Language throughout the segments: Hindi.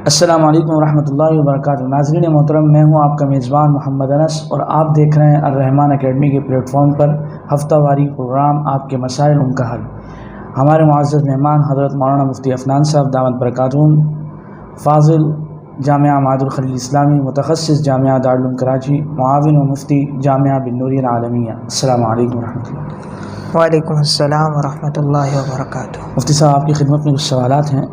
अस्सलामु अलैकुम वरहमतुल्लाहि वबरकातुहू। नाज़रीन मोहतरम, मैं हूं आपका मेज़बान मोहम्मद अनस और आप देख रहे हैं अर्रहमान अकेडमी के प्लेटफॉर्म पर हफ्तावारी प्रोग्राम आपके मसाइल उनका हल। हमारे मुअज़्ज़ज़ मेहमान हज़रत मौलाना मुफ्ती अफनान साहब दामत बरकातुहुम, फ़ाज़िल जामिया मआहदुल खलील इस्लामी, मुतख़स्सिस जामिया दारुल उलूम कराची, मुआविन व मुफ्ती जामिया बिन्नूरिय्यिल आलमिया। अस्सलामु अलैकुम वरहमतुल्लाह। वालेकुम अस्सलाम वरहमतुल्लाहि वबरकातुहू। मुफ्ती साहब, आपकी खिदमत में कुछ सवालात हैं।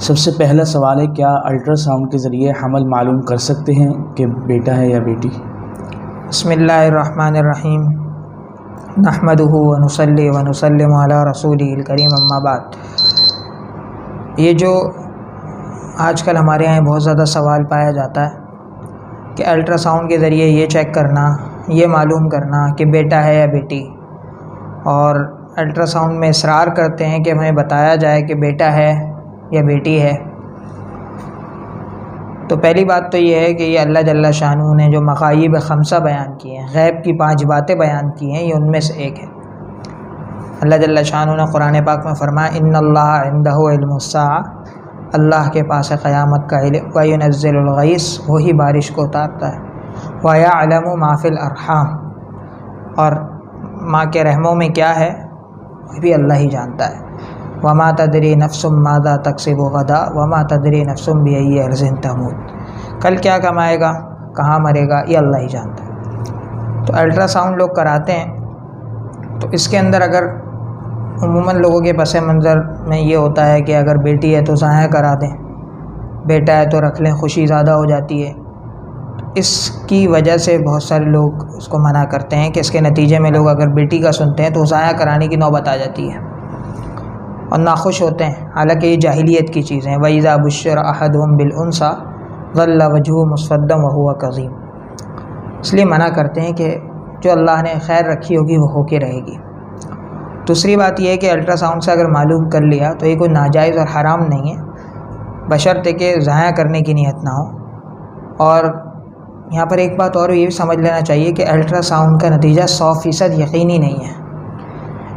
सबसे पहला सवाल है, क्या अल्ट्रासाउंड के ज़रिए हमल मालूम कर सकते हैं कि बेटा है या बेटी? बिस्मिल्लाहिर्रहमानिर्रहीम। नहमदुहु व नुसल्ली व नुसल्लिमु अला रसूलिहिल करीम, अम्मा बाद। ये जो आजकल हमारे यहाँ बहुत ज़्यादा सवाल पाया जाता है कि अल्ट्रासाउंड के ज़रिए ये चेक करना, ये मालूम करना कि बेटा है या बेटी, और अल्ट्रासाउंड में इसरार करते हैं कि हमें बताया जाए कि बेटा है या बेटी है। तो पहली बात तो ये है कि ये अल्लाह जल्ला शानू ने जो मग़ायिब ख़म्सा बयान किए हैं, गैब की 5 बातें बयान की हैं, ये उनमें से एक है। अल्लाह जल्ला शानू ने कुरान पाक में फरमाया, इन्नल्लाह इंदहु इल्मुस्साअ, अल्लाह के पास है क़यामत का इल्म, व युनज़्ज़िलुल गैस, वही बारिश को उतारता है, व यअलमु मा फ़िल अरहाम, और माँ के रहमों में क्या है वह भी अल्लाह ही जानता है। वमा तदरी नफ्सुम मादा तक्सिबु गदा वमा तदरी नफ्सुम बिअय्यि अर्ज़िन तमूत, कल क्या कमाएगा, कहाँ मरेगा, ये अल्लाह ही जानता है। तो अल्ट्रासाउंड लोग कराते हैं, तो इसके अंदर अगर उमूमन लोगों के पस मंज़र में ये होता है कि अगर बेटी है तो ज़ाया करा दें, बेटा है तो रख लें, खुशी ज़्यादा हो जाती है। इसकी वजह से बहुत सारे लोग उसको मना करते हैं कि इसके नतीजे में लोग अगर बेटी का सुनते हैं तो ज़ाया कराने की नौबत आ जाती है और नाखुश होते हैं। हालांकि ये जाहिलियत की चीज़ें हैं। वइज़ा बुश्शिरा अहदुहुम बिल उन्सा ज़ल्ला वजहुहु मुस्वद्दन व हुवा कज़ीम, इसलिए मना करते हैं कि जो अल्लाह ने खैर रखी होगी वो होके रहेगी। दूसरी बात यह है कि अल्ट्रासाउंड से अगर मालूम कर लिया तो ये कोई नाजायज़ और हराम नहीं है, बशर्ते कि ज़ाया करने की नीयत ना हो। और यहाँ पर एक बात और ये भी समझ लेना चाहिए कि अल्ट्रासाउंड का नतीजा 100% यकीनी नहीं है।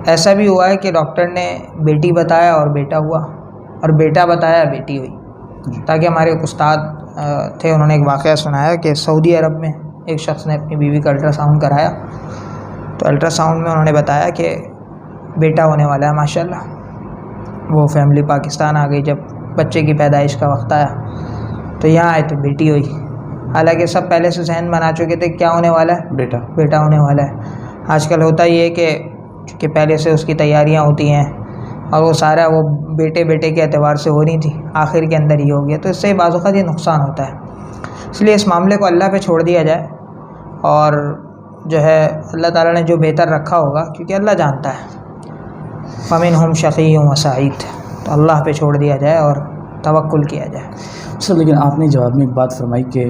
ऐसा भी हुआ है कि डॉक्टर ने बेटी बताया और बेटा हुआ, और बेटा बताया बेटी हुई। ताकि हमारे एक उस्ताद थे, उन्होंने एक वाक़या सुनाया कि सऊदी अरब में एक शख्स ने अपनी बीवी का अल्ट्रासाउंड कराया, तो अल्ट्रासाउंड में उन्होंने बताया कि बेटा होने वाला है माशाल्लाह। वो फैमिली पाकिस्तान आ गई, जब बच्चे की पैदाइश का वक्त आया तो यहाँ आए तो बेटी हुई। हालांकि सब पहले से जहन बना चुके थे क्या होने वाला है, बेटा होने वाला है। आजकल होता ये है कि पहले से उसकी तैयारियां होती हैं और वो सारा वो बेटे के एतबार से हो रही थी, आखिर के अंदर ही हो गया, तो इससे बाज़ औक़ात ये नुकसान होता है। इसलिए इस मामले को अल्लाह पे छोड़ दिया जाए और जो है अल्लाह ताला ने जो बेहतर रखा होगा, क्योंकि अल्लाह जानता है, फ़मिनहुम शक़िय्युन व सईद, तो अल्लाह पे छोड़ दिया जाए और तवक्कुल किया जाए। सर, लेकिन आपने जवाब में एक बात फरमाई कि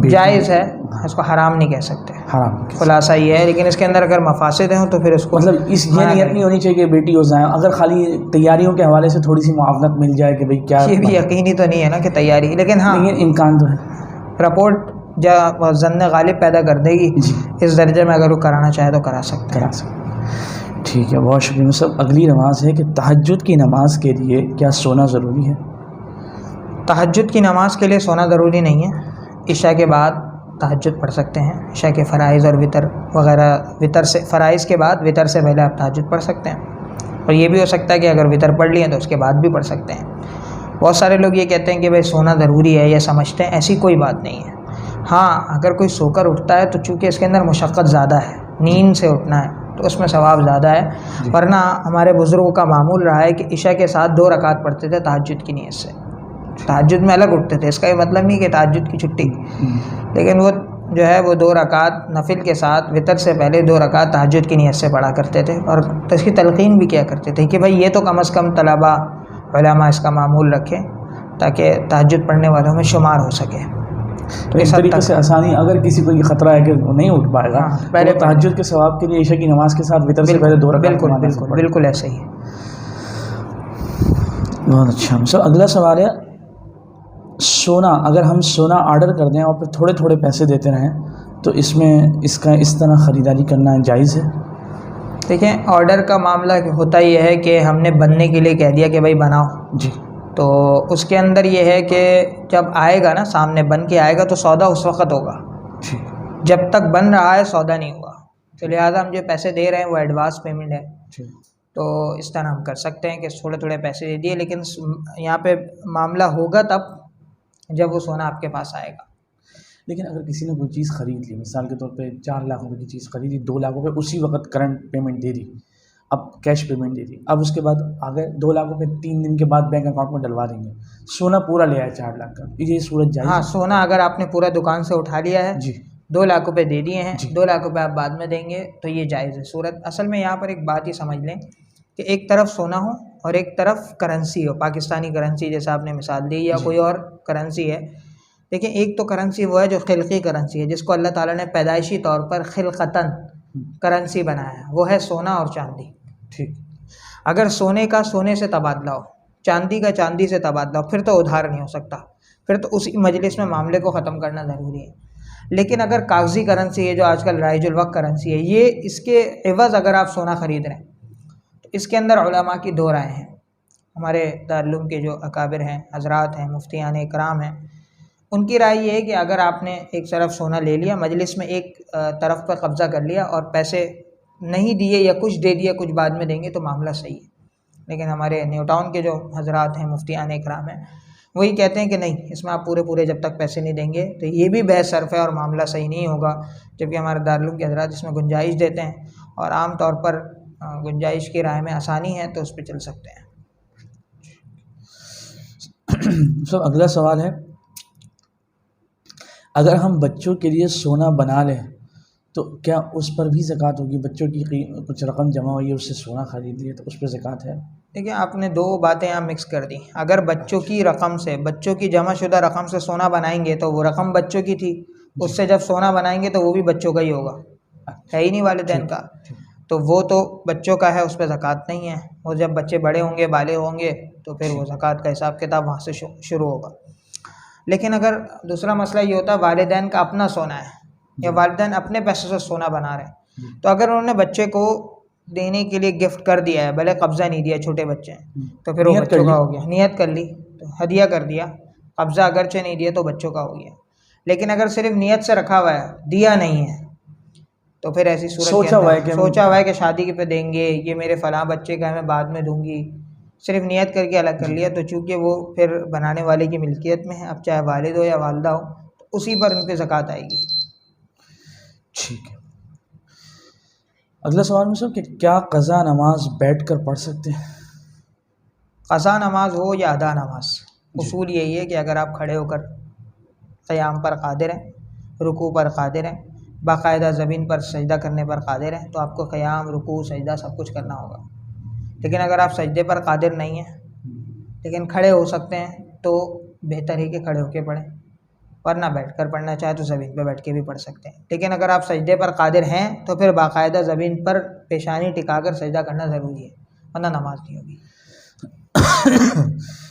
जायज़ है, इसको हराम नहीं कह सकते, हराम खुलासा ये है। लेकिन इसके अंदर अगर मफासिद हों तो फिर उसको मतलब इस ये नियत नहीं होनी चाहिए कि बेटी हो जाए। अगर खाली तैयारियों के हवाले से थोड़ी सी मुआवनत मिल जाए कि भाई क्या, ये भी यकीनी तो नहीं है ना कि तैयारी, लेकिन हाँ इम्कान तो है। रिपोर्ट जब ज़न्न गालिब पैदा कर देगी, इस दर्जे में अगर वो कराना चाहे तो करा सकते। ठीक है, बहुत शुक्रिया। सब अगली नमाज़ है कि तहज्जुद की नमाज के लिए क्या सोना ज़रूरी है? तहज्जुद की नमाज के लिए सोना ज़रूरी नहीं है। इशा के बाद तहज्जुद पढ़ सकते हैं। इशा के फ़राइज़ और वितर वग़ैरह, वितर से फ़राइज़ के बाद वितर से पहले आप तहज्जुद पढ़ सकते हैं। और ये भी हो सकता है कि अगर वितर पढ़ लिए तो उसके बाद भी पढ़ सकते हैं। बहुत सारे लोग ये कहते हैं कि भाई सोना ज़रूरी है या समझते हैं, ऐसी कोई बात नहीं है। हाँ, अगर कोई सोकर उठता है तो चूँकि इसके अंदर मुशक्क़त ज़्यादा है, नींद से उठना है, तो उसमें सवाब ज़्यादा है। वरना हमारे बुज़ुर्गों का मामूल रहा है कि इशा के साथ 2 रकात पढ़ते थे तहज्जुद की नीयत से। तहज्जुद में अलग उठते थे, इसका ये मतलब नहीं कि तहज्जुद की छुट्टी, लेकिन वो जो है वो 2 रकात नफिल के साथ वितर से पहले 2 रकात तहज्जुद की नीयत से पढ़ा करते थे। और इसकी तलक़ीन भी किया करते थे कि भाई ये तो कम अज़ कम तलबा उलमा इसका मामूल रखें ताकि तहज्जुद पढ़ने वालों में शुमार हो सके। तो इस तरीके से आसानी, अगर किसी को ये ख़तरा है कि वो नहीं उठ पाएगा, पहले तहज्जुद के सवाब के लिए इशा की नमाज़ के साथ वितर से पहले 2 रकात। बिल्कुल ऐसे ही। बहुत अच्छा। सर, अगला सवाल है, सोना, अगर हम सोना ऑर्डर कर दें और फिर थोड़े थोड़े पैसे देते रहें तो इसमें इसका इस तरह ख़रीदारी करना जायज़ है? देखें, ऑर्डर का मामला होता ये है कि हमने बनने के लिए कह दिया कि भाई बनाओ जी, तो उसके अंदर ये है कि जब आएगा ना, सामने बन के आएगा तो सौदा उस वक़्त होगा, जब तक बन रहा है सौदा नहीं हुआ। तो लिहाजा हम जो पैसे दे रहे हैं वो एडवांस पेमेंट है, तो इस तरह हम कर सकते हैं कि थोड़े थोड़े पैसे दे दिए, लेकिन यहाँ पे मामला होगा तब जब वो सोना आपके पास आएगा। लेकिन अगर किसी ने कोई चीज़ ख़रीद ली, मिसाल के तौर पे 4 लाख रुपए की चीज़ खरीदी, 2 लाख रुपए उसी वक्त करंट पेमेंट दे दी, अब कैश पेमेंट दे दी, अब उसके बाद आगे 2 लाख रुपए 3 दिन के बाद बैंक अकाउंट में डलवा देंगे, सोना पूरा ले आए 4 लाख का, ये सूरत जायज़? हाँ, सोना अगर आपने पूरा दुकान से उठा लिया है जी, 2 लाख रुपए दे दिए हैं, 2 लाख रुपए आप बाद में देंगे, तो ये जायज़ है सूरत। असल में यहाँ पर एक बात ही समझ लें कि एक तरफ सोना हो और एक तरफ करेंसी हो, पाकिस्तानी करेंसी जैसा आपने मिसाल दी, या कोई और करेंसी है। देखिए, एक तो करेंसी वो है जो खिलकी करेंसी है, जिसको अल्लाह ताला ने पैदाइशी तौर पर खिलकतन करेंसी बनाया है, वो है सोना और चांदी। ठीक। अगर सोने का सोने से तबादला हो, चांदी का चांदी से तबादला हो, फिर तो उधार नहीं हो सकता, फिर तो उसी मजलिस में मामले को ख़त्म करना ज़रूरी है। लेकिन अगर कागज़ी करेंसी है जो आजकल राइजुल वक्त करेंसी है, ये इसके एवज़ अगर आप सोना ख़रीद रहे हैं तो इसके अंदर उलमा की 2 राय हैं। हमारे दारुल के जो अकाबिर हैं, हज़रात हैं, मुफ्तियान इकराम हैं, उनकी राय ये है कि अगर आपने एक तरफ सोना ले लिया, मजलिस में एक तरफ पर कब्ज़ा कर लिया और पैसे नहीं दिए या कुछ दे दिया, कुछ बाद में देंगे, तो मामला सही है। लेकिन हमारे न्यू टाउन के जो हज़रात हैं, मुफ्तियान इकराम हैं, वही कहते हैं कि नहीं, इसमें आप पूरे पूरे जब तक पैसे नहीं देंगे तो ये भी बहसरफ़ है और मामला सही नहीं होगा। जबकि हमारे दारुल के हज़रात इसमें गुंजाइश देते हैं और आम तौर पर गुंजाइश की राय में आसानी है, तो उस पर चल सकते हैं। सब अगला सवाल है, अगर हम बच्चों के लिए सोना बना लें तो क्या उस पर भी ज़कात होगी? बच्चों की कुछ रकम जमा हुई है, उससे सोना ख़रीद लिया, तो उस पर ज़कात है? देखिए, आपने 2 बातें यहाँ मिक्स कर दी। अगर बच्चों की रकम से, बच्चों की जमाशुदा रकम से सोना बनाएंगे तो वो रकम बच्चों की थी, उससे जब सोना बनाएंगे तो वो भी बच्चों का ही होगा, है ही नहीं वालिदैन का, तो वो तो बच्चों का है, उस पर ज़कात नहीं है। और जब बच्चे बड़े होंगे, बाले होंगे, तो फिर वो ज़कात का हिसाब किताब वहाँ से शुरू होगा। लेकिन अगर दूसरा मसला ये होता है, वालिदैन का अपना सोना है या वालिदैन अपने पैसे से सोना बना रहे हैं, तो अगर उन्होंने बच्चे को देने के लिए गिफ्ट कर दिया है, भले कब्ज़ा नहीं दिया, छोटे बच्चे हैं, तो फिर वो बच्चों का हो गया। नियत कर ली तो हदिया कर दिया, कब्ज़ा अगरचे नहीं दिया तो बच्चों का हो गया। लेकिन अगर सिर्फ नियत से रखा हुआ है, दिया नहीं है, तो फिर ऐसी सूरत सोचा हुआ है कि शादी पे देंगे, ये मेरे फ़लाँ बच्चे का है, मैं बाद में दूंगी, सिर्फ नियत करके अलग कर लिया, तो चूँकि वो फिर बनाने वाले की मिल्कियत में है, अब चाहे वालिद हो या वालदा हो, तो उसी पर उन पर ज़कात आएगी। ठीक है। अगला सवाल में सर कि क्या क़ज़ा नमाज बैठ कर पढ़ सकते हैं? क़ज़ा नमाज हो या अदा नमाज, उसूल यही है कि अगर आप खड़े होकर क़याम पर क़ादिर हैं, रुकू पर क़ादिर हैं, बाकायदा ज़मीन पर सजदा करने पर क़ादिर हैं, तो आपको क़याम, रुकू, सजदा सब कुछ करना होगा। लेकिन अगर आप सजदे पर क़ादिर नहीं हैं लेकिन खड़े हो सकते हैं, तो बेहतर है कि खड़े होकर पढ़ें, वरना बैठ कर पढ़ना चाहे तो ज़मीन पर बैठ के भी पढ़ सकते हैं। लेकिन अगर आप सजदे पर क़ादिर हैं तो फिर बाकायदा ज़मीन पर पेशानी टिकाकर सजदा करना ज़रूरी है, वरना नमाज नहीं होगी।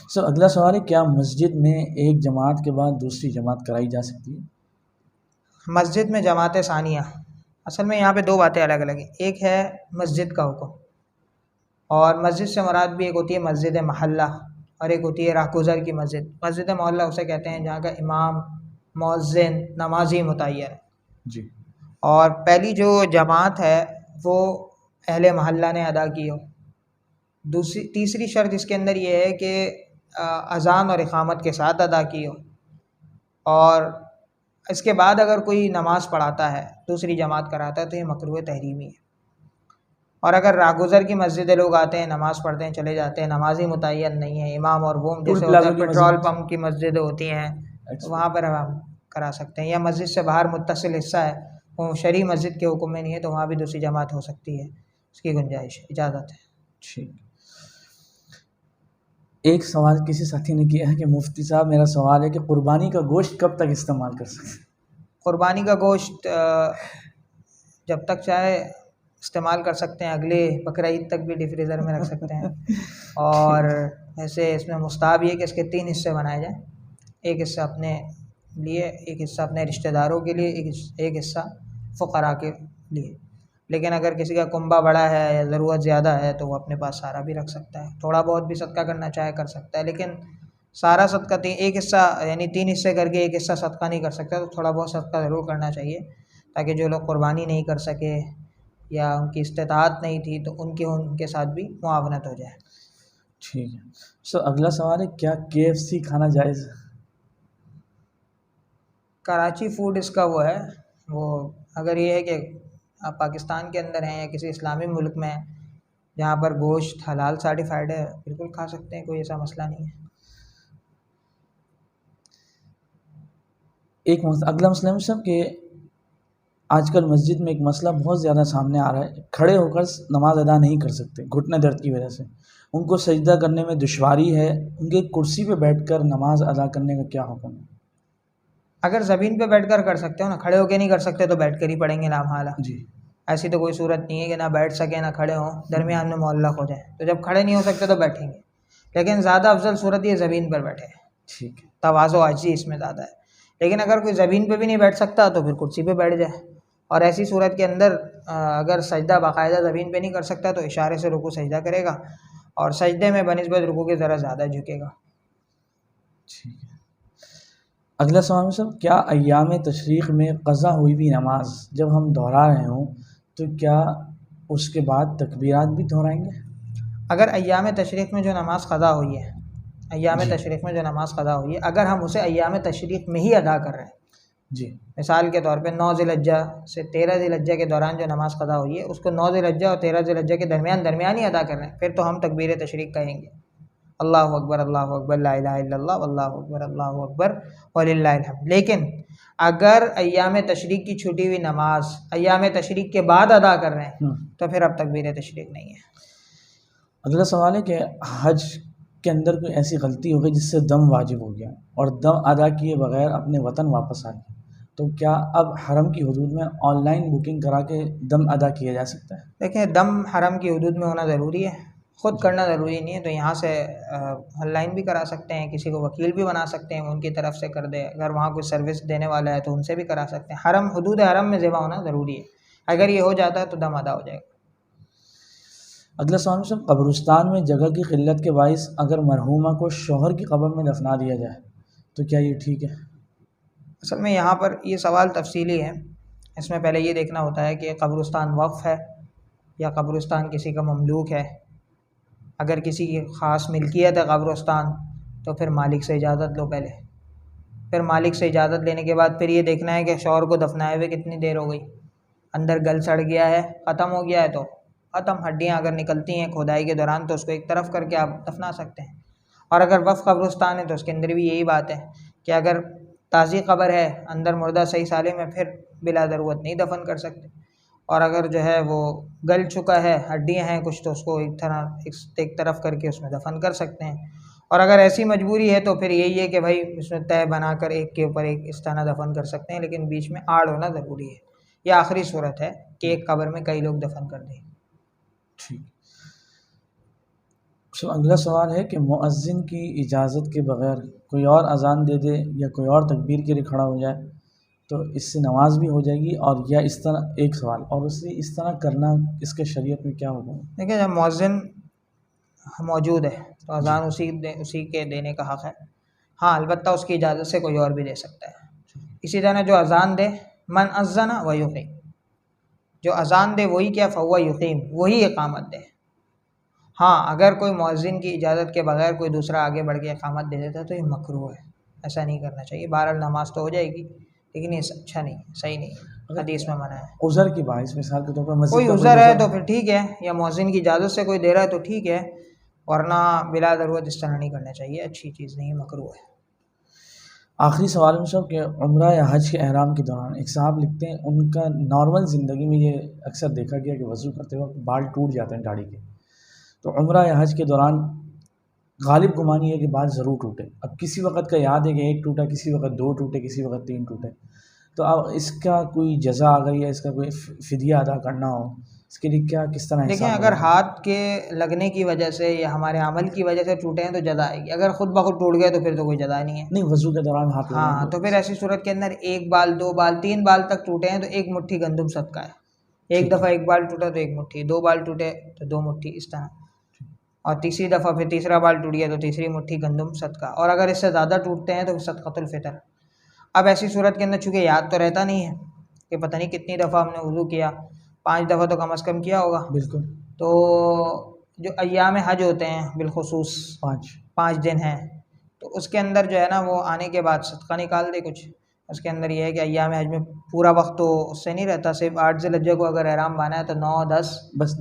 सर अगला सवाल है, क्या मस्जिद में एक जमात के बाद दूसरी जमात कराई जा सकती है? मस्जिद में जमात सानिया, असल में यहाँ पे 2 बातें अलग अलग हैं। एक है मस्जिद का हुक्म, और मस्जिद से मुराद भी एक होती है मस्जिद महल्ला और एक होती है राहगुज़र की मस्जिद। मस्जिद मोहल्ला उसे कहते हैं जहाँ का इमाम, मुअज्जिन, नमाजी मुतय्यर है जी। और पहली जो जमात है वो अहले महल्ला ने अदा की हो। तीसरी शर्त इसके अंदर ये है कि अज़ान और इक़ामत के साथ अदा की हो, और इसके बाद अगर कोई नमाज़ पढ़ाता है, दूसरी जमात कराता है, तो ये मकरूह तहरीमी है। और अगर राहगुज़र की मस्जिद लोग आते हैं, नमाज़ पढ़ते हैं, चले जाते हैं, नमाजी मुतय्यन नहीं है, इमाम और वो जैसे होता है पेट्रोल पंप की मस्जिद होती हैं, तो वहाँ पर हम करा सकते हैं। या मस्जिद से बाहर मुत्तसिल हिस्सा है, वो शरई मस्जिद के हुक्म में नहीं है, तो वहाँ भी दूसरी जमात हो सकती है, उसकी गुंजाइश, इजाज़त है। ठीक। एक सवाल किसी साथी ने किया है कि मुफ्ती साहब, मेरा सवाल है कि कुर्बानी का गोश्त कब तक इस्तेमाल कर सकते हैं? कुर्बानी का गोश्त जब तक चाहे इस्तेमाल कर सकते हैं, अगले बकरा ईद तक भी डिप फ्रीज़र में रख सकते हैं। और ऐसे इसमें मुस्ताहब ये कि इसके 3 हिस्से बनाए जाएँ, एक हिस्सा अपने लिए, एक हिस्सा अपने रिश्तेदारों के लिए, एक हिस्सा फ़ुक़रा के लिए। लेकिन अगर किसी का कुंभा बड़ा है या ज़रूरत ज़्यादा है तो वो अपने पास सारा भी रख सकता है, थोड़ा बहुत भी सदका करना चाहे कर सकता है, लेकिन सारा सदका एक हिस्सा यानी 3 हिस्से करके एक हिस्सा सदका नहीं कर सकता, तो थोड़ा बहुत सदका ज़रूर करना चाहिए ताकि जो लोग कुर्बानी नहीं कर सके या उनकी इस्तिताअत नहीं थी तो उनके साथ भी मुआवनत हो जाए। ठीक है सर, अगला सवाल है, क्या KFC खाना जायज़ है? कराची फूड इसका वो है, वो अगर ये है कि आप पाकिस्तान के अंदर हैं या किसी इस्लामी मुल्क में हैं जहाँ पर गोश्त हलाल सर्टिफाइड है, बिल्कुल खा सकते हैं, कोई ऐसा मसला नहीं है। अगला मसला है साहब कि आजकल मस्जिद में एक मसला बहुत ज़्यादा सामने आ रहा है, खड़े होकर नमाज अदा नहीं कर सकते घुटने दर्द की वजह से, उनको सजदा करने में दुश्वारी है, उनके कुर्सी पे बैठकर नमाज अदा करने का क्या हुक्म है? अगर ज़मीन पे बैठकर कर सकते हो ना, खड़े होकर नहीं कर सकते तो बैठ कर ही पढ़ेंगे नामहाला। जी, ऐसी तो कोई सूरत नहीं है कि ना बैठ सके ना खड़े हों, दरमियान में मुअल्लक़ हो जाए, तो जब खड़े नहीं हो सकते तो बैठेंगे, लेकिन ज़्यादा अफजल सूरत ये ज़मीन पर बैठे, ठीक है। तवाज़ो आजिज़ी इसमें ज़्यादा है। लेकिन अगर कोई ज़मीन पे भी नहीं बैठ सकता तो फिर कुर्सी पे बैठ जाए, और ऐसी सूरत के अंदर अगर सजदा बाकायदा ज़मीन पे नहीं कर सकता तो इशारे से रुकू सजदा करेगा, और सजदे में बनिस्बत रुकू के ज़रा ज़्यादा झुकेगा। ठीक है। अगला सवाल है साहब, क्या अय्याम तशरीक़ में क़ज़ा हुई हुई नमाज जब हम दोहरा रहे हों तो क्या उसके बाद तकबीरात भी दोहराएंगे? अगर अय्याम तशरीक़ में जो नमाज़ क़ज़ा हुई है, अय्याम जी। तशरीक़ में जो नमाज़ क़ज़ा हुई है, अगर हम उसे अय्याम तशरीक़ में ही अदा कर रहे हैं, जी, मिसाल के तौर पे 9 ज़िलहज्जा से 13 ज़िलहज्जा के दौरान जो नमाज़ क़ज़ा हुई है उसको 9 ज़िलहज्जा और 13 ज़िलहज्जा के दरमियान ही अदा कर रहे हैं, फिर तो हम तकबीर तशरीक़ कहेंगे, अल्लाहु अकबर ला इलाहा इल्लल्लाह अल्लाहु अकबर वलिल्लाहिल हम्द। लेकिन अगर अय्याम तशरीक़ की छूटी हुई नमाज अय्याम तशरीक़ के बाद अदा कर रहे हैं तो फिर अब तकबीर तशरीक़ नहीं है। अगला सवाल है कि हज के अंदर कोई ऐसी गलती हो गई जिससे दम वाजिब हो गया और दम अदा किए बगैर अपने वतन वापस आ गए, तो क्या अब हरम की हदूद में ऑनलाइन बुकिंग करा के दम अदा किया जा सकता है? देखिए, दम हरम की हदूद में होना ज़रूरी है, ख़ुद करना ज़रूरी नहीं है, तो यहाँ से ऑनलाइन भी करा सकते हैं, किसी को वकील भी बना सकते हैं, उनकी तरफ से कर दे, अगर वहाँ कोई सर्विस देने वाला है तो उनसे भी करा सकते हैं। हरम हदूद हरम में ज़िबा होना ज़रूरी है, अगर ये हो जाता है तो दम अदा हो जाएगा। अगला सवाल है, कब्रिस्तान में जगह की किल्लत के बाइस अगर मरहूमा को शौहर की कब्र में दफना दिया जाए तो क्या ये ठीक है? असल में यहाँ पर ये सवाल तफसीली है, इसमें पहले ये देखना होता है कि कब्रिस्तान वक्फ़ है या कब्रिस्तान किसी का ममलूक है। अगर किसी की ख़ास मिल्कियत है कब्रिस्तान तो फिर मालिक से इजाज़त लो पहले, फिर मालिक से इजाज़त लेने के बाद फिर ये देखना है कि शौहर को दफनाए हुए कितनी देर हो गई, अंदर गल सड़ गया है, ख़त्म हो गया है तो ख़त्म, हड्डियाँ अगर निकलती हैं खुदाई के दौरान तो उसको एक तरफ करके आप दफना सकते हैं। और अगर वक्फ़ कब्रिस्तान है तो उसके अंदर भी यही बात है कि अगर ताज़ी कब्र है, अंदर मुर्दा सही सालिम है, फिर बिला ज़रूरत नहीं दफन कर सकते, और अगर जो है वो गल चुका है, हड्डियाँ हैं कुछ, तो उसको एक तरफ करके उसमें दफन कर सकते हैं। और अगर ऐसी मजबूरी है तो फिर यही है कि भाई उसमें तय बनाकर एक के ऊपर एक इस तरह दफन कर सकते हैं, लेकिन बीच में आड़ होना ज़रूरी है। यह आखिरी सूरत है कि एक कब्र में कई लोग दफन कर दें। ठीक। तो अगला सवाल है कि मुअज्जिन की इजाज़त के बग़ैर कोई और अज़ान दे दे या कोई और तकबीर के लिए खड़ा हो जाए तो इससे नमाज भी हो जाएगी, और या इस तरह एक सवाल और उससे इस तरह करना इसके शरीयत में क्या होगा? देखिए, जब मुअज्जिन मौजूद है तो अज़ान उसी के देने का हक़ है। हाँ, अलबत्ता उसकी इजाज़त से कोई और भी दे सकता है। इसी तरह जो अज़ान दे, मन अज़्ज़ना व युक़ीम, जो अज़ान दे वही क्या फ़हुव युक़ीम, वही इक़ामत दे। हाँ, अगर कोई मुअज्जिन की इजाज़त के बगैर कोई दूसरा आगे बढ़ के इक़ामत दे देता है तो ये मकरूह है, ऐसा नहीं करना चाहिए। बहरहाल नमाज तो हो जाएगी लेकिन ये अच्छा नहीं है, सही नहीं है, हदीस में मना है। उज़र की बाइस मिसाल के तौर पर कोई मस्जिद का उज़र है तो फिर ठीक है, या मुअज्जिन की इजाज़त से कोई दे रहा है तो ठीक है, वरना बिला ज़रूरत इस तरह नहीं करना चाहिए, अच्छी चीज़ नहीं है, मकरूह है। आखिरी सवाल में सब कि उम्रा या हज के एहराम के दौरान एक साहब लिखते हैं उनका नॉर्मल ज़िंदगी में ये अक्सर देखा गया कि वज़ू करते वक्त बाल टूट जाते हैं दाढ़ी के, तो उम्रा या हज के दौरान गालिब गुमानी है कि बाल ज़रूर टूटे। अब किसी वक्त का याद है कि एक टूटा, किसी वक्त दो टूटे, किसी वक्त तीन टूटे, तो अब इसका कोई जज़ा आ गई है, इसका कोई फ़िदिया अदा करना हो, इसके लिए क्या किस तरह देखिए, हिसाब अगर होगा? हाथ के लगने की वजह से या हमारे अमल की वजह से टूटे हैं तो जज़ा आएगी, अगर खुद ब खुद टूट गए तो फिर तो कोई जज़ा नहीं है। नहीं, वज़ू के दौरान हाथ हाँ, लगेंगे तो फिर ऐसी सूरत के अंदर 1 बाल 2 बाल 3 बाल तक टूटे हैं तो 1 मुट्ठी गंदुम सदका है, एक दफ़ा एक बाल टूटा तो एक मुट्ठी, 2 बाल टूटे तो 2 मुट्ठी, इस तरह। और तीसरी दफ़ा फिर तीसरा बाल टूट गया तो तीसरी मुट्ठी गंदम सदका, और अगर इससे ज़्यादा टूटते हैं तो फिर सदक़तुल फ़ितर। अब ऐसी सूरत के अंदर चूँकि याद तो रहता नहीं है कि पता नहीं कितनी दफ़ा हमने वज़ू किया, 5 दफ़ा तो कम अज़ कम किया होगा। बिल्कुल। तो जो अय्याम हज होते हैं बिलखुसूस 5 दिन हैं, तो उसके अंदर जो है ना वो आने के बाद सदका निकाल दे कुछ। उसके अंदर ये है कि अय्याम हज में पूरा वक्त तो उससे नहीं रहता, सिर्फ 8 ज़िलहज्जा को अगर एहराम बांधा है तो 9, 10 बस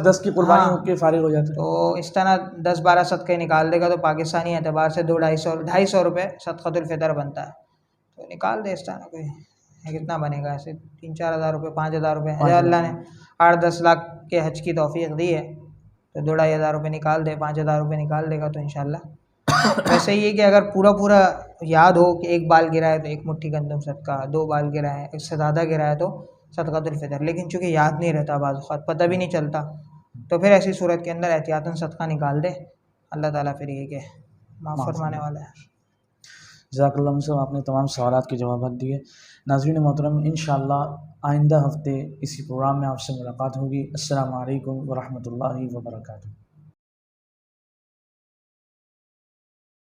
10 की कुर्बानी हाँ, होकर फारिग हो जाता है। तो इस तरह 10-12 सदक़े निकाल देगा तो पाकिस्तानी एतबार से 2-250 रुपये सदक़तुल फ़ितर बनता है। तो निकाल दे इस तरह कोई, कितना बनेगा ऐसे 3-4 हज़ार रुपये, 5 हज़ार रुपये, अल्लाह ने 8-10 लाख के हज की तौफीक दी है तो 2-2.5 हज़ार रुपये निकाल दे, 5 हज़ार रुपये निकाल देगा तो इंशाल्लाह। वैसे ये कि अगर पूरा याद हो कि एक बाल गिरा है तो एक मुट्ठी गंदम सदका, 2 बाल गिरा है, इससे ज़्यादा गिरा है तो सदक़तुल फ़ितर, लेकिन चूँकि याद नहीं रहता, बाज़ औक़ात पता भी नहीं चलता, तो फिर ऐसी सूरत के अंदर एहतियातन सदका निकाल दे। अल्लाह ताला फिर ये कि माफ़ फरमाने वाला है। जज़ाकल्लाह साहब, आपने तमाम सवालात के जवाब दिए। नाज़रीन मोहतरम, इंशाअल्लाह आइंदा हफ्ते इसी प्रोग्राम में आपसे मुलाकात होगी। अस्सलामु अलैकुम व रहमतुल्लाहि व बरकातुहू।